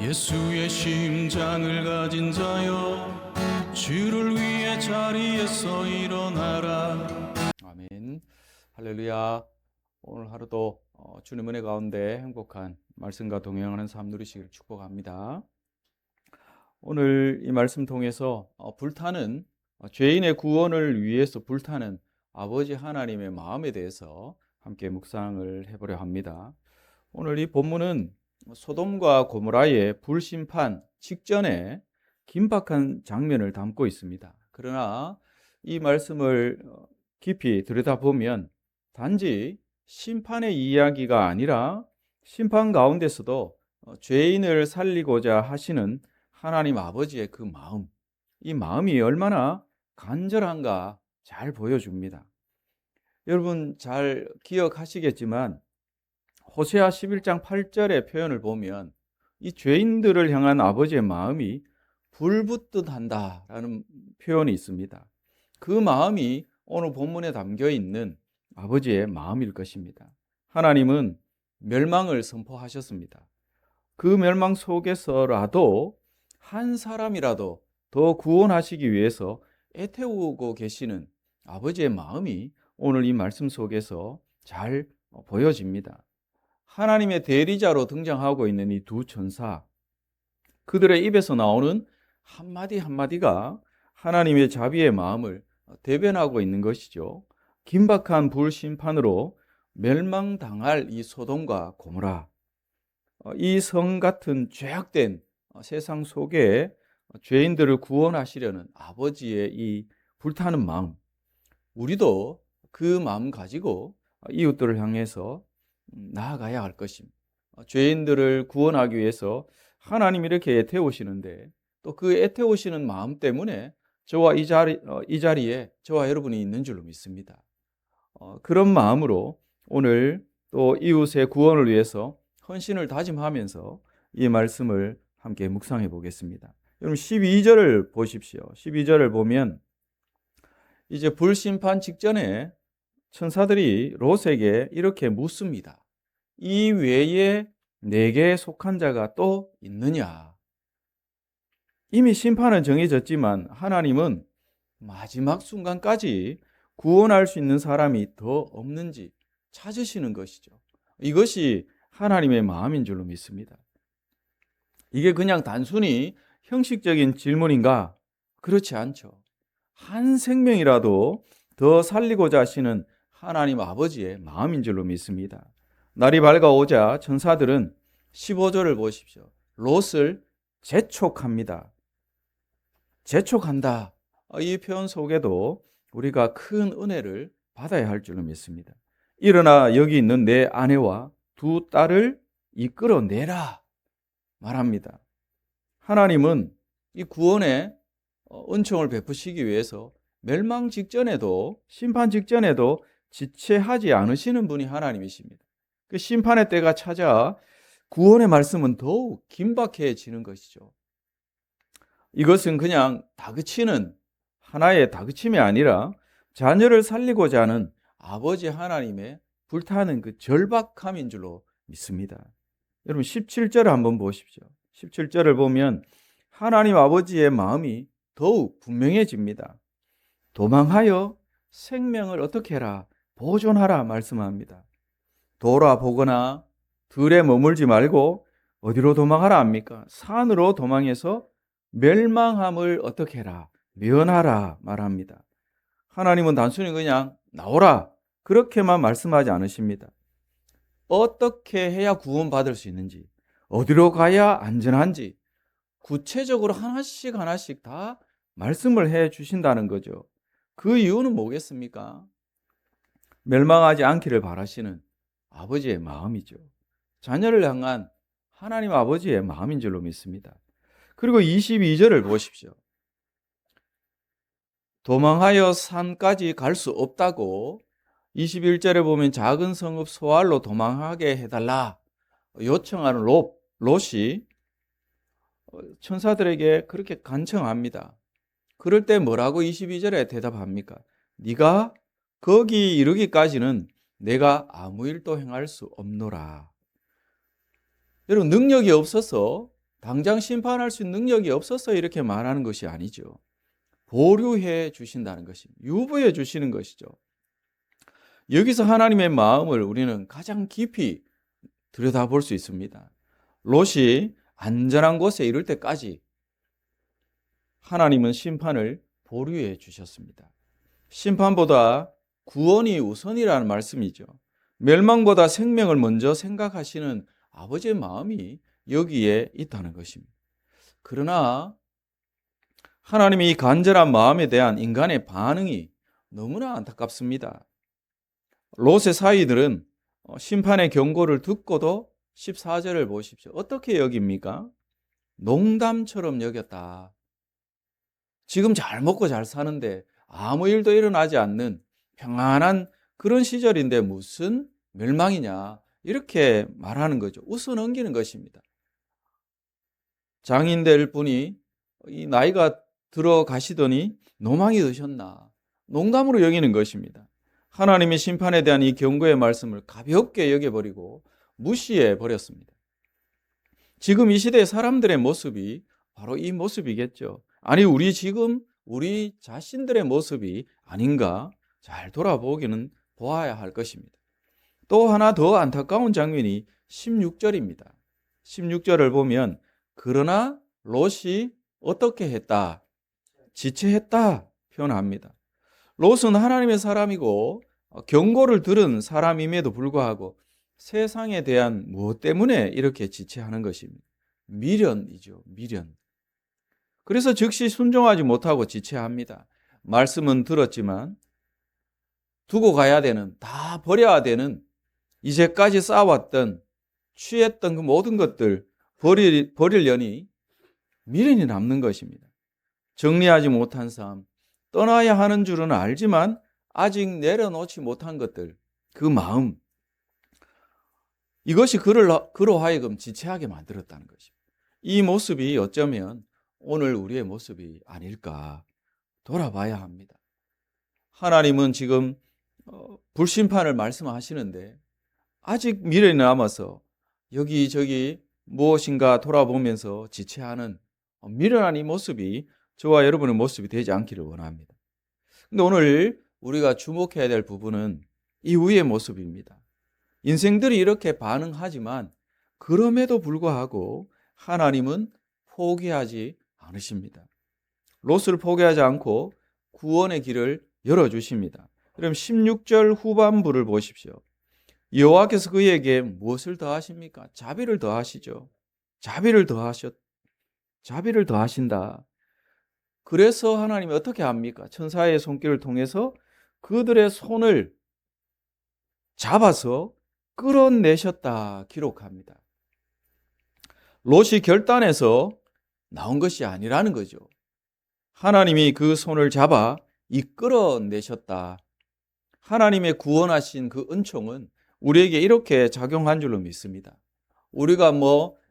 예수의 심장을 가진 자여, 주를 위해 자리에서 일어나라. 아멘. 할렐루야. 오늘 하루도 주님 은혜 가운데 행복한 말씀과 동행하는 삶 누리시기를 축복합니다. 오늘 이 말씀 통해서 불타는 죄인의 구원을 위해서 불타는 아버지 하나님의 마음에 대해서 함께 묵상을 해보려 합니다. 오늘 이 본문은 소돔과 고모라의 불심판 직전에 긴박한 장면을 담고 있습니다. 그러나 이 말씀을 깊이 들여다보면 단지 심판의 이야기가 아니라 심판 가운데서도 죄인을 살리고자 하시는 하나님 아버지의 그 마음, 이 마음이 얼마나 간절한가 잘 보여줍니다. 여러분 잘 기억하시겠지만 호세아 11장 8절의 표현을 보면 이 죄인들을 향한 아버지의 마음이 불붙듯 한다라는 표현이 있습니다. 그 마음이 오늘 본문에 담겨 있는 아버지의 마음일 것입니다. 하나님은 멸망을 선포하셨습니다. 그 멸망 속에서라도 한 사람이라도 더 구원하시기 위해서 애태우고 계시는 아버지의 마음이 오늘 이 말씀 속에서 잘 보여집니다. 하나님의 대리자로 등장하고 있는 이 두 천사, 그들의 입에서 나오는 한마디 한마디가 하나님의 자비의 마음을 대변하고 있는 것이죠. 긴박한 불심판으로 멸망당할 이 소돔과 고모라, 이 성 같은 죄악된 세상 속에 죄인들을 구원하시려는 아버지의 이 불타는 마음, 우리도 그 마음 가지고 이웃들을 향해서 나아가야 할 것입니다. 죄인들을 구원하기 위해서 하나님이 이렇게 애태우시는데 또 그 애태우시는 마음 때문에 저와 이 자리에 저와 여러분이 있는 줄로 믿습니다. 그런 마음으로 오늘 또 이웃의 구원을 위해서 헌신을 다짐하면서 이 말씀을 함께 묵상해 보겠습니다. 여러분 12절을 보십시오. 12절을 보면 이제 불심판 직전에 천사들이 롯에게 이렇게 묻습니다. 이 외에 내게 속한 자가 또 있느냐? 이미 심판은 정해졌지만 하나님은 마지막 순간까지 구원할 수 있는 사람이 더 없는지 찾으시는 것이죠. 이것이 하나님의 마음인 줄로 믿습니다. 이게 그냥 단순히 형식적인 질문인가? 그렇지 않죠. 한 생명이라도 더 살리고자 하시는 하나님 아버지의 마음인 줄로 믿습니다. 날이 밝아오자 천사들은 15절을 보십시오. 롯을 재촉합니다. 재촉한다. 이 표현 속에도 우리가 큰 은혜를 받아야 할 줄로 믿습니다. 일어나 여기 있는 내 아내와 두 딸을 이끌어내라 말합니다. 하나님은 이 구원의 은총을 베푸시기 위해서 멸망 직전에도 심판 직전에도 지체하지 않으시는 분이 하나님이십니다. 그 심판의 때가 찾아 구원의 말씀은 더욱 긴박해지는 것이죠. 이것은 그냥 다그치는 하나의 다그침이 아니라 자녀를 살리고자 하는 아버지 하나님의 불타는 그 절박함인 줄로 믿습니다. 여러분 17절을 한번 보십시오. 17절을 보면 하나님 아버지의 마음이 더욱 분명해집니다. 도망하여 생명을 어떻게 해라? 보존하라 말씀합니다. 돌아보거나 들에 머물지 말고 어디로 도망하라 합니까? 산으로 도망해서 멸망함을 어떻게 해라? 면하라 말합니다. 하나님은 단순히 그냥 나오라 그렇게만 말씀하지 않으십니다. 어떻게 해야 구원받을 수 있는지, 어디로 가야 안전한지 구체적으로 하나씩 하나씩 다 말씀을 해 주신다는 거죠. 그 이유는 뭐겠습니까? 멸망하지 않기를 바라시는 아버지의 마음이죠. 자녀를 향한 하나님 아버지의 마음인 줄로 믿습니다. 그리고 22절을 보십시오. 도망하여 산까지 갈 수 없다고 21절에 보면 작은 성읍 소알로 도망하게 해달라 요청하는 롯이 천사들에게 그렇게 간청합니다. 그럴 때 뭐라고 22절에 대답합니까? 네가 거기 이르기까지는 내가 아무 일도 행할 수 없노라. 여러분 능력이 없어서 당장 심판할 수 있는 능력이 없어서 이렇게 말하는 것이 아니죠. 보류해 주신다는 것입니다. 유보해 주시는 것이죠. 여기서 하나님의 마음을 우리는 가장 깊이 들여다볼 수 있습니다. 롯이 안전한 곳에 이를 때까지 하나님은 심판을 보류해 주셨습니다. 심판보다 구원이 우선이라는 말씀이죠. 멸망보다 생명을 먼저 생각하시는 아버지의 마음이 여기에 있다는 것입니다. 그러나 하나님의 이 간절한 마음에 대한 인간의 반응이 너무나 안타깝습니다. 롯의 사위들은 심판의 경고를 듣고도 14절을 보십시오. 어떻게 여깁니까? 농담처럼 여겼다. 지금 잘 먹고 잘 사는데 아무 일도 일어나지 않는 평안한 그런 시절인데 무슨 멸망이냐, 이렇게 말하는 거죠. 웃어 넘기는 것입니다. 장인 될 분이 이 나이가 들어가시더니 노망이 드셨나, 농담으로 여기는 것입니다. 하나님의 심판에 대한 이 경고의 말씀을 가볍게 여겨버리고 무시해 버렸습니다. 지금 이 시대의 사람들의 모습이 바로 이 모습이겠죠. 아니, 우리 자신들의 모습이 아닌가 잘 돌아보기는 보아야 할 것입니다. 또 하나 더 안타까운 장면이 16절입니다. 16절을 보면 그러나 롯이 어떻게 했다? 지체했다 표현합니다. 롯은 하나님의 사람이고 경고를 들은 사람임에도 불구하고 세상에 대한 무엇 때문에 이렇게 지체하는 것입니다. 미련이죠. 미련. 그래서 즉시 순종하지 못하고 지체합니다. 말씀은 들었지만 두고 가야 되는, 다 버려야 되는, 이제까지 쌓아왔던, 취했던 그 모든 것들 버리려니 미련이 남는 것입니다. 정리하지 못한 삶, 떠나야 하는 줄은 알지만 아직 내려놓지 못한 것들, 그 마음, 이것이 그로 하여금 지체하게 만들었다는 것입니다. 이 모습이 어쩌면 오늘 우리의 모습이 아닐까 돌아봐야 합니다. 하나님은 지금 불심판을 말씀하시는데 아직 미련이 남아서 여기저기 무엇인가 돌아보면서 지체하는 미련한 이 모습이 저와 여러분의 모습이 되지 않기를 원합니다. 근데 오늘 우리가 주목해야 될 부분은 이후의 모습입니다. 인생들이 이렇게 반응하지만 그럼에도 불구하고 하나님은 포기하지 않으십니다. 롯을 포기하지 않고 구원의 길을 열어주십니다. 그럼 16절 후반부를 보십시오. 여호와께서 그에게 무엇을 더하십니까? 자비를 더하시죠. 자비를 더하신다. 그래서 하나님이 어떻게 합니까? 천사의 손길을 통해서 그들의 손을 잡아서 끌어내셨다 기록합니다. 롯이 결단해서 나온 것이 아니라는 거죠. 하나님이 그 손을 잡아 이끌어내셨다. 하나님의 구원하신 그 은총은 우리에게 이렇게 작용한 줄로 믿습니다. 우리가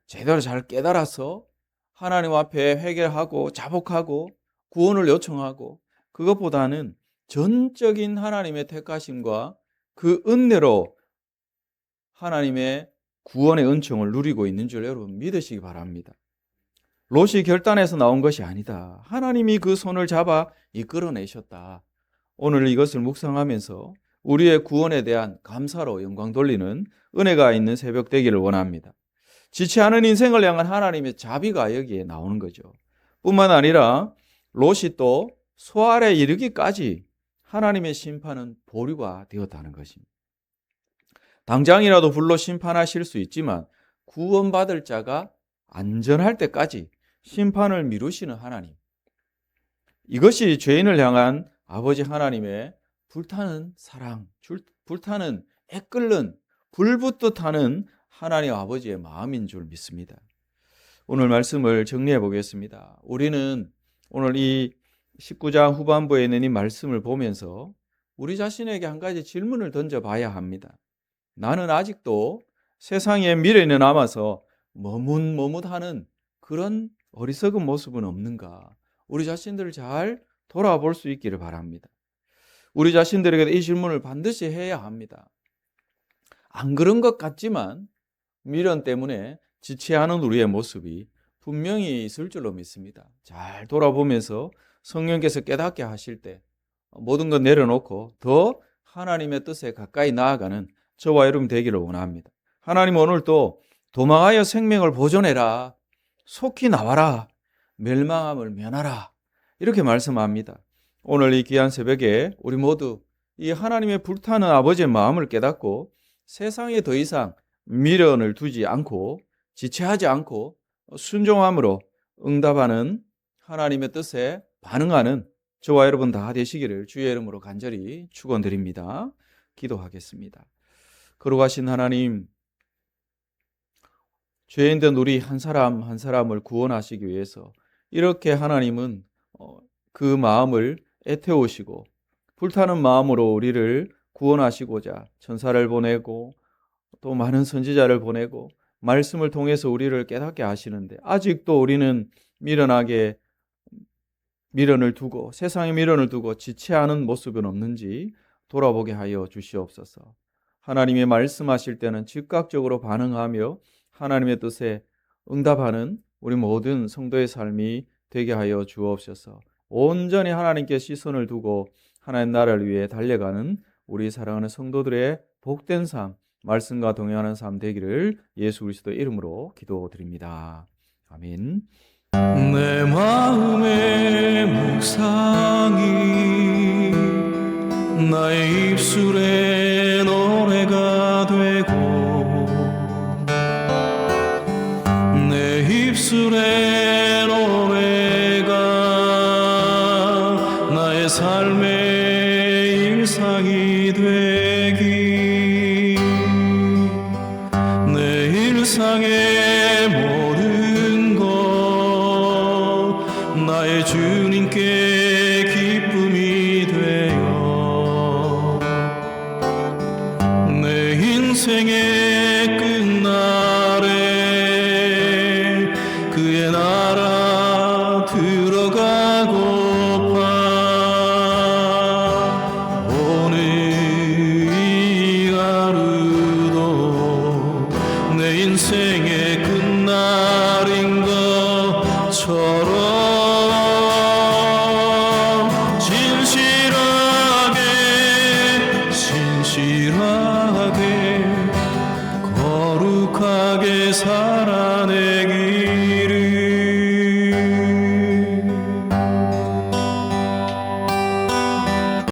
제대로 잘 깨달아서 하나님 앞에 회개하고 자복하고 구원을 요청하고 그것보다는 전적인 하나님의 택하심과 그 은혜로 하나님의 구원의 은총을 누리고 있는 줄 여러분 믿으시기 바랍니다. 롯이 결단해서 나온 것이 아니다. 하나님이 그 손을 잡아 이끌어내셨다. 오늘 이것을 묵상하면서 우리의 구원에 대한 감사로 영광 돌리는 은혜가 있는 새벽 되기를 원합니다. 지체하는 인생을 향한 하나님의 자비가 여기에 나오는 거죠. 뿐만 아니라 롯이 또 소알에 이르기까지 하나님의 심판은 보류가 되었다는 것입니다. 당장이라도 불로 심판하실 수 있지만 구원받을 자가 안전할 때까지 심판을 미루시는 하나님. 이것이 죄인을 향한 아버지 하나님의 불타는 사랑, 불타는 애끓는 불붙듯 하는 하나님 아버지의 마음인 줄 믿습니다. 오늘 말씀을 정리해 보겠습니다. 우리는 오늘 이 19장 후반부에 있는 이 말씀을 보면서 우리 자신에게 한 가지 질문을 던져봐야 합니다. 나는 아직도 세상에 미련이 남아서 머뭇머뭇하는 그런 어리석은 모습은 없는가? 우리 자신들을 잘 돌아볼 수 있기를 바랍니다. 우리 자신들에게 이 질문을 반드시 해야 합니다. 안 그런 것 같지만 미련 때문에 지체하는 우리의 모습이 분명히 있을 줄로 믿습니다. 잘 돌아보면서 성령께서 깨닫게 하실 때 모든 것 내려놓고 더 하나님의 뜻에 가까이 나아가는 저와 여러분 되기를 원합니다. 하나님 오늘도 도망하여 생명을 보존해라, 속히 나와라, 멸망함을 면하라, 이렇게 말씀합니다. 오늘 이 귀한 새벽에 우리 모두 이 하나님의 불타는 아버지의 마음을 깨닫고 세상에 더 이상 미련을 두지 않고 지체하지 않고 순종함으로 응답하는 하나님의 뜻에 반응하는 저와 여러분 다 되시기를 주의 이름으로 간절히 축원드립니다. 기도하겠습니다. 거룩하신 하나님, 죄인된 우리 한 사람 한 사람을 구원하시기 위해서 이렇게 하나님은 그 마음을 애태우시고 불타는 마음으로 우리를 구원하시고자 천사를 보내고 또 많은 선지자를 보내고 말씀을 통해서 우리를 깨닫게 하시는데 아직도 우리는 미련을 두고 세상에 미련을 두고 지체하는 모습은 없는지 돌아보게 하여 주시옵소서. 하나님의 말씀하실 때는 즉각적으로 반응하며 하나님의 뜻에 응답하는 우리 모든 성도의 삶이 되게 하여 주옵소서. 온전히 하나님께 시선을 두고 하나님 나라를 위해 달려가는 우리 사랑하는 성도들의 복된 삶, 말씀과 동행하는 삶 되기를 예수 그리스도의 이름으로 기도드립니다. 아멘. 내 마음의 묵상이 나의 입술의 노래가 되고 내 입술의 노래가 나의 삶의 일상이 되기 내 일상의 모든 것 나의 주님께 기쁨이 되어 내 인생의 끝날에 그의 나라 들어가고파 오늘 이 하루도 내 인생의 끝날인 것처럼 진실하게 거룩하게 살아내게